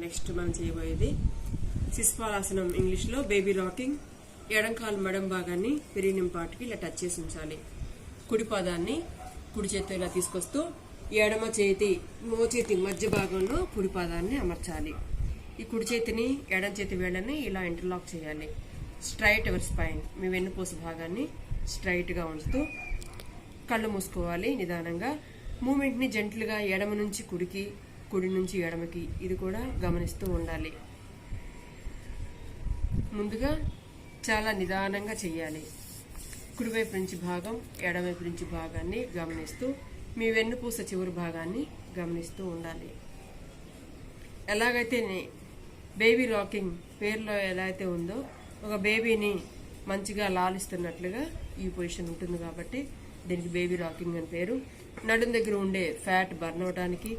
Next మనం చేయబోయేది శిశుపాలాసనం, ఇంగ్లీష్లో బేబీ రాకింగ్. ఎడంకాలు మడం భాగాన్ని పెరినియం పార్ట్కి ఇలా టచ్ చేసి ఉంచాలి. కుడి పాదాన్ని కుడి చేతితో ఇలా తీసుకొస్తూ ఎడమ చేతి మోచేతి మధ్య భాగంలో కుడి పాదాన్ని అమర్చాలి. ఈ కుడి చేతిని ఎడం చేతి వేళ్ళని ఇలా ఇంటర్లాక్ చేయాలి. స్ట్రైట్ ఎవర్ స్పైన్, మీ వెన్నుపూస భాగాన్ని స్ట్రైట్గా ఉంచుతూ కళ్ళు మూసుకోవాలి. నిదానంగా మూమెంట్ని జెంట్లుగా ఎడమ నుంచి కుడికి, కుడి నుంచి ఎడమకి ఇది కూడా గమనిస్తూ ఉండాలి. ముందుగా చాలా నిదానంగా చేయాలి. కుడివైపు నుంచి భాగం, ఎడమవైపు నుంచి భాగాన్ని గమనిస్తూ మీ వెన్నుపూస చివరి భాగాన్ని గమనిస్తూ ఉండాలి. ఎలాగైతే బేబీ రాకింగ్ పేరులో ఎలా అయితే ఉందో, ఒక బేబీని మంచిగా లాలిస్తున్నట్లుగా ఈ పొజిషన్ ఉంటుంది కాబట్టి దీనికి బేబీ రాకింగ్ అని పేరు. నడుం దగ్గర ఉండే ఫ్యాట్ బర్న్ అవడానికి,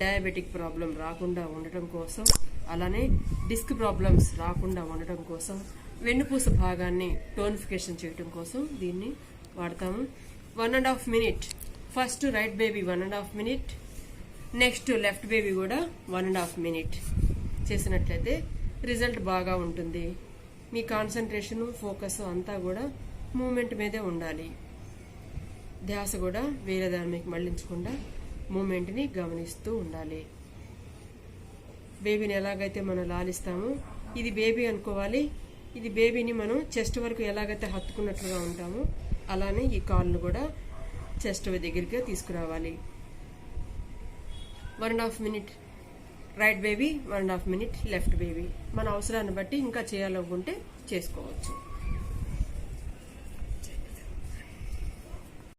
డయాబెటిక్ ప్రాబ్లం రాకుండా ఉండటం కోసం, అలానే డిస్క్ ప్రాబ్లమ్స్ రాకుండా ఉండటం కోసం, వెన్నుపూస భాగాన్ని టోనిఫికేషన్ చేయడం కోసం దీన్ని వాడతాము. 1.5 minute. First right baby 1.5 minute, next left baby కూడా 1.5 minute చేసినట్లయితే రిజల్ట్ బాగా ఉంటుంది. మీ కాన్సన్ట్రేషన్, ఫోకస్ అంతా కూడా మూమెంట్ మీదే ఉండాలి. ధ్యాస కూడా వేరే దాని మీకు మళ్లించకుండా మూమెంట్ని గమనిస్తూ ఉండాలి. బేబీని ఎలాగైతే మనం లాలిస్తామో ఇది బేబీ అనుకోవాలి. ఇది బేబీని మనం చెస్ట్ వరకు ఎలాగైతే హత్తుకున్నట్లుగా ఉంటామో అలానే ఈ కాళ్ళను కూడా చెస్ట్ దగ్గరికి తీసుకురావాలి. 1.5 minute right baby, 1.5 minute left baby. మన అవసరాన్ని బట్టి ఇంకా చేయాలనుకుంటే చేసుకోవచ్చు.